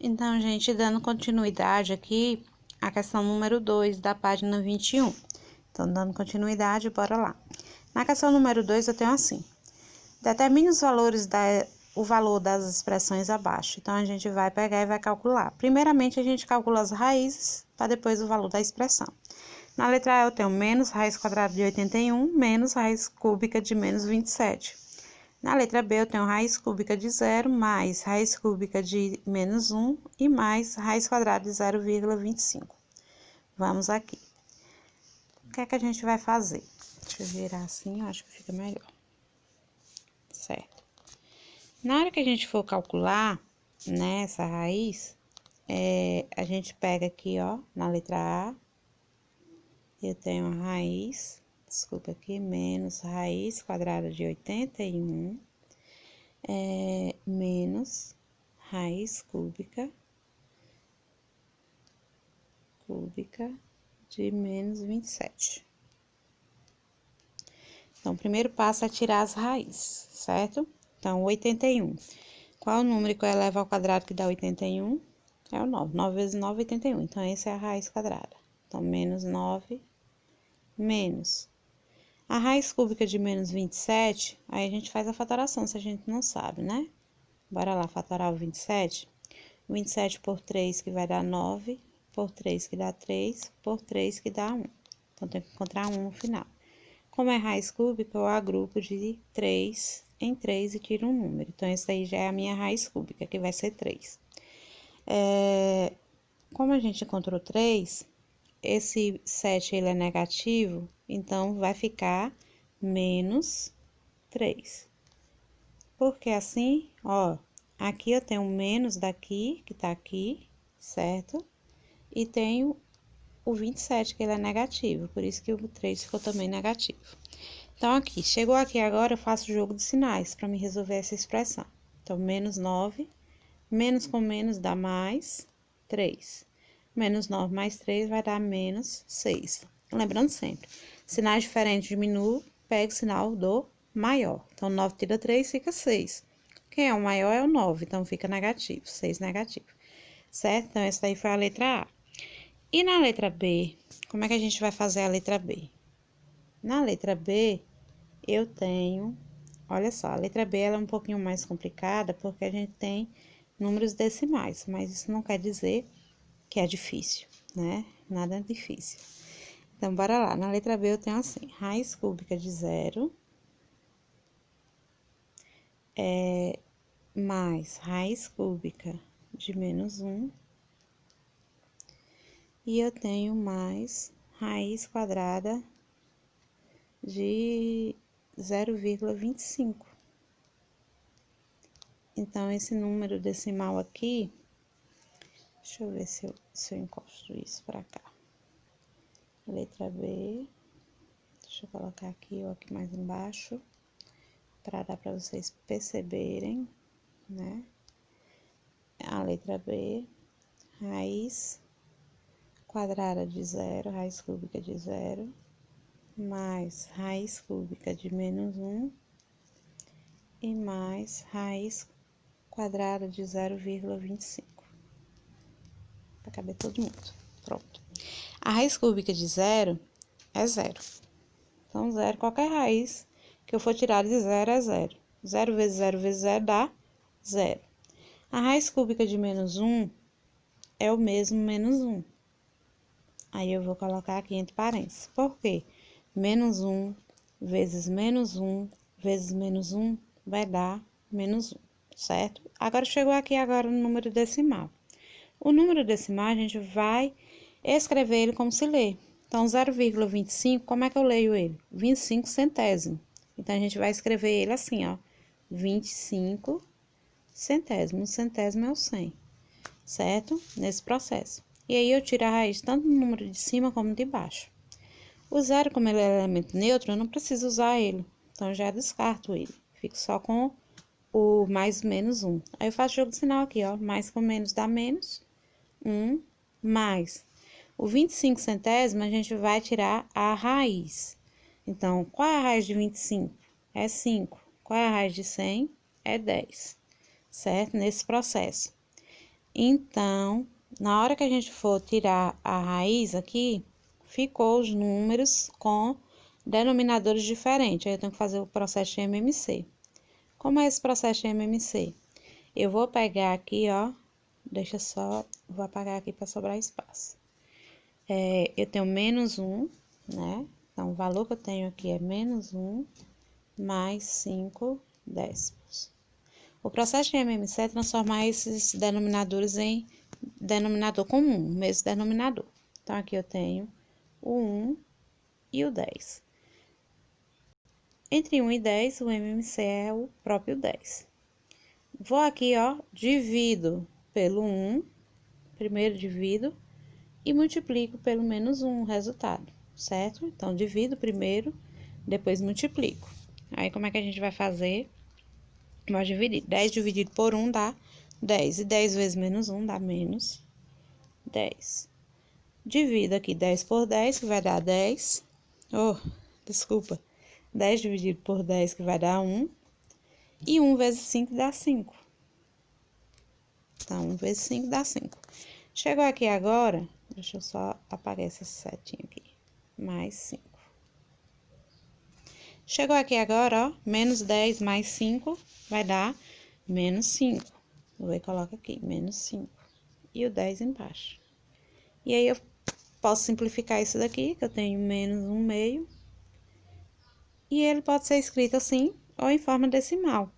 Então, gente, dando continuidade aqui à questão número 2 da página 21. Então, dando continuidade, bora lá. Na questão número 2, eu tenho assim. Determine o valor das expressões abaixo. Então, a gente vai pegar e vai calcular. Primeiramente, a gente calcula as raízes, para depois o valor da expressão. Na letra A, eu tenho menos raiz quadrada de 81, menos raiz cúbica de menos 27. Na letra B, eu tenho raiz cúbica de 0, mais raiz cúbica de menos 1 e mais raiz quadrada de 0,25. Vamos aqui. O que é que a gente vai fazer? Deixa eu virar assim, eu acho que fica melhor. Certo. Na hora que a gente for calcular, né, essa raiz, a gente pega aqui, ó, na letra A, eu tenho a raiz, desculpa aqui, menos raiz quadrada de 81, menos raiz cúbica de menos 27. Então, o primeiro passo é tirar as raízes, certo? Então, 81. Qual é o número que eu elevo ao quadrado que dá 81? É o 9. 9 vezes 9, 81. Então, essa é a raiz quadrada. Então, menos 9, menos. A raiz cúbica de menos 27, aí a gente faz a fatoração, se a gente não sabe, né? Bora lá, fatorar o 27. 27 por 3, que vai dar 9, por 3, que dá 3, por 3, que dá 1. Então, tem que encontrar 1 no final. Como é raiz cúbica, eu agrupo de 3 em 3 e tiro um número. Então, essa aí já é a minha raiz cúbica, que vai ser 3. Como a gente encontrou 3, esse 7 ele é negativo, então vai ficar menos 3. Porque assim, ó, aqui eu tenho menos daqui, que tá aqui, certo? E tenho o 27, que ele é negativo, por isso que o 3 ficou também negativo. Então, aqui, chegou aqui agora, eu faço o jogo de sinais para me resolver essa expressão. Então, menos 9, menos com menos dá mais 3. Menos 9 mais 3 vai dar menos 6. Lembrando sempre, sinais diferentes diminuem, pega o sinal do maior. Então, 9 tira 3, fica 6. Quem é o maior é o 9, então fica negativo, 6 negativo. Certo? Então, essa daí foi a letra A. E na letra B, como é que a gente vai fazer a letra B? Na letra B, eu tenho, olha só, a letra B ela é um pouquinho mais complicada porque a gente tem números decimais, mas isso não quer dizer que é difícil, né? Nada é difícil. Então, bora lá. Na letra B eu tenho assim, raiz cúbica de 0 mais raiz cúbica de menos 1 e eu tenho mais raiz quadrada de 0,25. Então, esse número decimal aqui, deixa eu ver se eu encosto isso pra cá. Letra B, deixa eu colocar aqui ou aqui mais embaixo, para dar para vocês perceberem, né? A letra B, raiz quadrada de 0, raiz cúbica de 0, mais raiz cúbica de menos 1 e mais raiz quadrada de 0,25. Para caber todo mundo. Pronto. A raiz cúbica de 0 é 0. Então, 0, qualquer raiz que eu for tirar de 0 é 0. 0 vezes 0 vezes 0 dá 0. A raiz cúbica de menos 1 é o mesmo menos 1. Aí, eu vou colocar aqui entre parênteses. Por quê? Menos 1 vezes menos 1 vezes menos 1 vai dar menos 1, certo? Agora, chegou aqui agora no número decimal. O número decimal, a gente vai escrever ele como se lê. Então, 0,25, como é que eu leio ele? 25 centésimo. Então, a gente vai escrever ele assim, ó. 25 centésimo. Um centésimo é o 100, certo? Nesse processo. E aí, eu tiro a raiz tanto no número de cima como de baixo. O 0, como ele é elemento neutro, eu não preciso usar ele. Então, eu já descarto ele. Fico só com o mais menos 1. Aí, eu faço jogo de sinal aqui, ó. Mais com menos dá menos. 1 mais. O 25 centésimo, a gente vai tirar a raiz. Então, qual é a raiz de 25? É 5. Qual é a raiz de 100? É 10. Certo? Nesse processo. Então, na hora que a gente for tirar a raiz aqui, ficou os números com denominadores diferentes. Aí eu tenho que fazer o processo de MMC. Como é esse processo de MMC? Eu vou pegar aqui, ó, vou apagar aqui para sobrar espaço. Eu tenho menos 1, né? Então, o valor que eu tenho aqui é menos 1 mais 5 décimos. O processo de MMC é transformar esses denominadores em denominador comum, mesmo denominador. Então, aqui eu tenho o 1 e o 10. Entre 1 e 10, o MMC é o próprio 10. Vou aqui, ó, divido pelo 1, primeiro divido, e multiplico pelo menos 1 o resultado, certo? Então, divido primeiro, depois multiplico. Aí, como é que a gente vai fazer? Vou dividir. 10 dividido por 1 dá 10. E 10 vezes menos 1 dá menos 10. Divido aqui 10 por 10, que vai dar 10. Desculpa. 10 dividido por 10, que vai dar 1. E 1 vezes 5 dá 5. Então, 1 vezes 5 dá 5. Chegou aqui agora, deixa eu só apagar essa setinha aqui. Mais 5. Chegou aqui agora, ó, menos 10 mais 5 vai dar menos 5. Vou ver, coloca aqui, menos 5. E o 10 embaixo. E aí, eu posso simplificar isso daqui, que eu tenho menos 1 meio. E ele pode ser escrito assim, ou em forma decimal.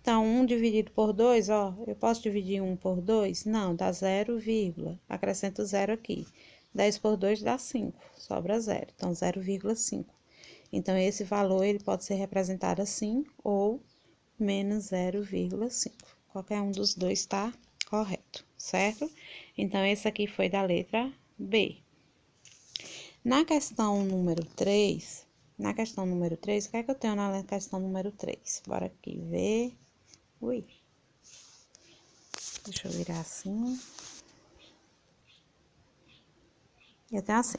Então, 1 dividido por 2, ó, eu posso dividir 1 por 2? Não, dá 0, acrescento 0 aqui. 10 por 2 dá 5, sobra 0, então 0,5. Então, esse valor, ele pode ser representado assim, ou menos 0,5. Qualquer um dos dois está correto, certo? Então, esse aqui foi da letra B. Na questão número 3, o que é que eu tenho na questão número 3? Bora aqui ver. Ui. Deixa eu virar assim. Eu tenho assim.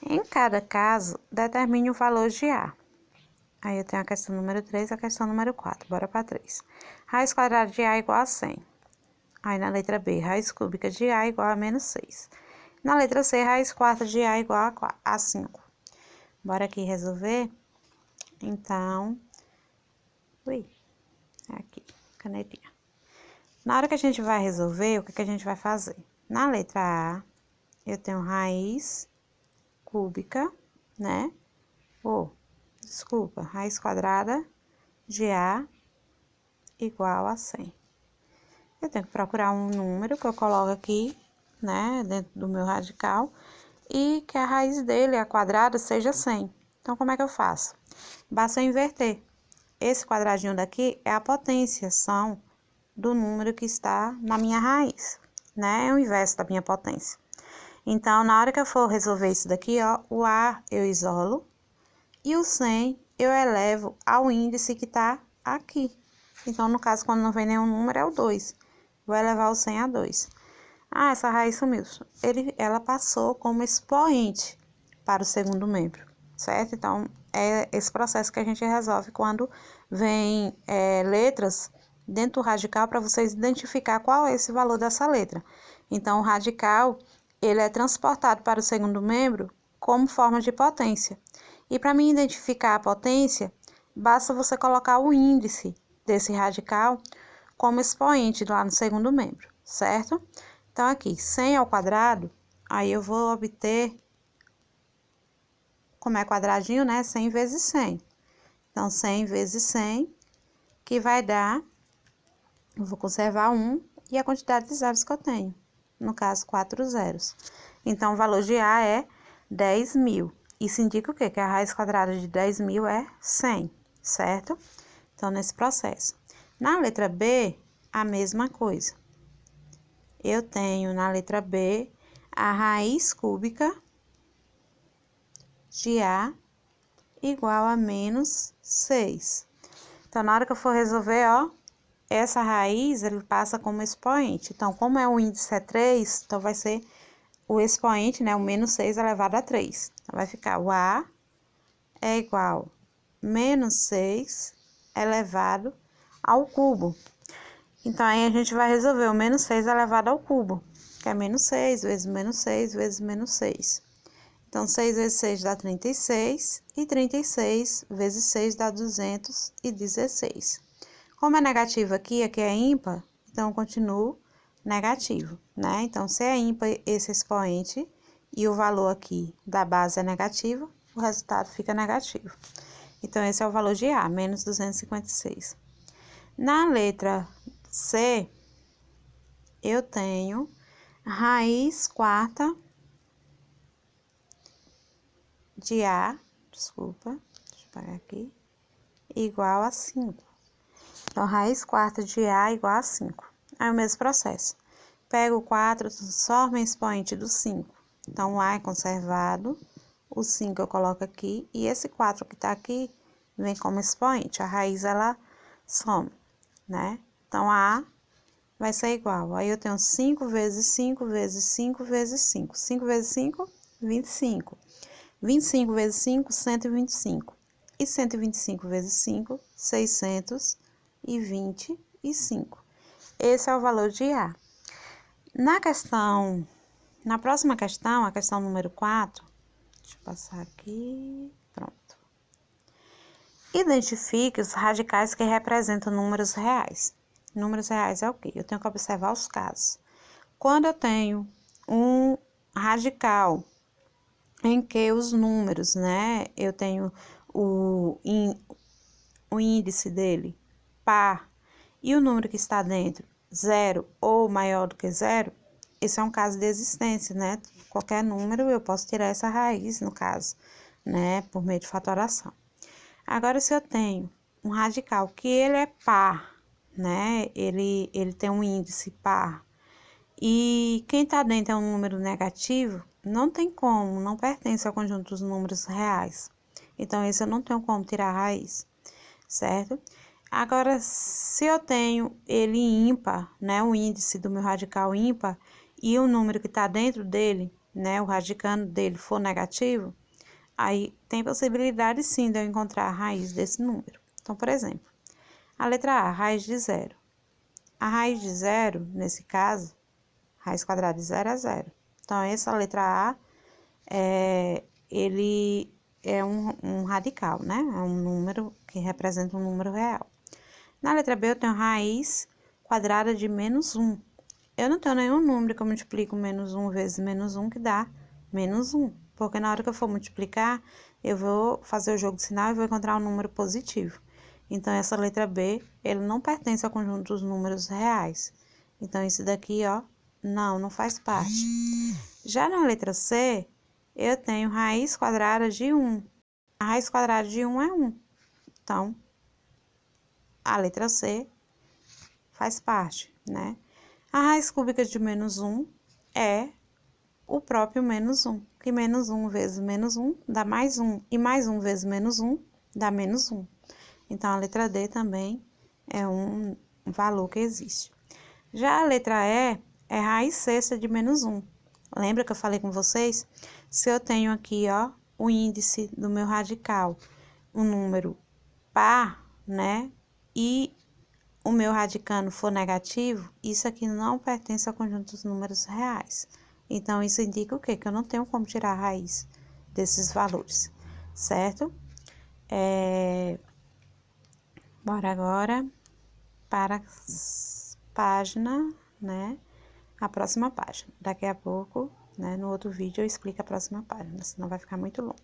Em cada caso, determine o valor de A. Aí eu tenho a questão número 3 e a questão número 4. Bora para 3. Raiz quadrada de A igual a 100. Aí na letra B, raiz cúbica de A igual a menos 6. Na letra C, raiz quarta de A igual a 5. Bora aqui resolver? Então, aqui, canetinha. Na hora que a gente vai resolver, o que a gente vai fazer? Na letra A, eu tenho raiz cúbica, né? Raiz quadrada de A igual a 100. Eu tenho que procurar um número que eu coloco aqui, né, dentro do meu radical, e que a raiz dele, a quadrada, seja 100. Então, como é que eu faço? Basta eu inverter. Esse quadradinho daqui é a potenciação do número que está na minha raiz, né? É o inverso da minha potência. Então, na hora que eu for resolver isso daqui, ó, o A eu isolo e o 100 eu elevo ao índice que tá aqui. Então, no caso, quando não vem nenhum número, é o 2. Vou elevar o 100 a 2. Ah, essa raiz sumiu. Ela passou como expoente para o segundo membro, certo? Então, é esse processo que a gente resolve quando vem letras dentro do radical para vocês identificar qual é esse valor dessa letra. Então, o radical, ele é transportado para o segundo membro como forma de potência. E para mim identificar a potência, basta você colocar o índice desse radical como expoente lá no segundo membro, certo? Então, aqui, 100 ao quadrado, aí eu vou obter, como é quadradinho, né? 100 vezes 100. Então, 100 vezes 100, que vai dar, eu vou conservar 1 e a quantidade de zeros que eu tenho. No caso, 4 zeros. Então, o valor de A é 10.000. Isso indica o quê? Que a raiz quadrada de 10.000 é 100, certo? Então, nesse processo. Na letra B, a mesma coisa. Eu tenho na letra B a raiz cúbica de A igual a menos 6. Então, na hora que eu for resolver, ó, essa raiz, ele passa como expoente. Então, como o índice é 3, então vai ser o expoente, né, o menos 6 elevado a 3. Então, vai ficar o A é igual a menos 6 elevado ao cubo. Então, aí a gente vai resolver o menos 6 elevado ao cubo, que é menos 6 vezes menos 6 vezes menos 6. Então, 6 vezes 6 dá 36, e 36 vezes 6 dá 216. Como é negativo aqui é ímpar, então eu continuo negativo, né? Então, se é ímpar esse expoente e o valor aqui da base é negativo, o resultado fica negativo. Então, esse é o valor de A, menos 256. Na letra C, eu tenho raiz quarta de A, deixa eu apagar aqui, igual a 5. Então, raiz quarta de A igual a 5. Aí, o mesmo processo. Pego o 4, transformo em expoente do 5. Então, o A é conservado, o 5 eu coloco aqui, e esse 4 que tá aqui vem como expoente. A raiz, ela some, né? Então, A vai ser igual. Aí, eu tenho 5 vezes 5 vezes 5 vezes 5. 5 vezes 5, 25. 25 vezes 5, 125. E 125 vezes 5, 625. Esse é o valor de A. Na próxima questão, a questão número 4, deixa eu passar aqui, pronto. Identifique os radicais que representam números reais. Números reais é o quê? Eu tenho que observar os casos. Quando eu tenho um radical em que os números, né, eu tenho o índice dele par e o número que está dentro 0 ou maior do que 0, esse é um caso de existência, né? Qualquer número eu posso tirar essa raiz, no caso, né, por meio de fatoração. Agora, se eu tenho um radical que ele é par, né, ele tem um índice par, e quem está dentro é um número negativo, não tem como, não pertence ao conjunto dos números reais. Então, esse eu não tenho como tirar a raiz, certo? Agora, se eu tenho ele ímpar, né, o índice do meu radical ímpar, e o número que está dentro dele, né, o radicando dele for negativo, aí tem possibilidade sim de eu encontrar a raiz desse número. Então, por exemplo, a letra A, raiz de 0. A raiz de 0, nesse caso, raiz quadrada de 0 é 0. Então, essa letra A, ele é um radical, né? É um número que representa um número real. Na letra B, eu tenho raiz quadrada de menos 1. Eu não tenho nenhum número que eu multiplico menos 1 vezes menos 1 que dá menos 1. Porque na hora que eu for multiplicar, eu vou fazer o jogo de sinal e vou encontrar um número positivo. Então, essa letra B, ele não pertence ao conjunto dos números reais. Então, isso daqui, ó, não faz parte. Já na letra C, eu tenho raiz quadrada de 1. A raiz quadrada de 1 é 1. Então, a letra C faz parte, né? A raiz cúbica de menos 1 é o próprio menos 1. Que menos 1 vezes menos 1 dá mais 1. E mais 1 vezes menos 1 dá menos 1. Então, a letra D também é um valor que existe. Já a letra E é raiz sexta de menos 1. Lembra que eu falei com vocês? Se eu tenho aqui, ó, o índice do meu radical, um número par, né? E o meu radicando for negativo, isso aqui não pertence ao conjunto dos números reais. Então, isso indica o quê? Que eu não tenho como tirar a raiz desses valores, certo? Bora agora para a página, né? A próxima página. Daqui a pouco, né, no outro vídeo eu explico a próxima página, senão vai ficar muito longo.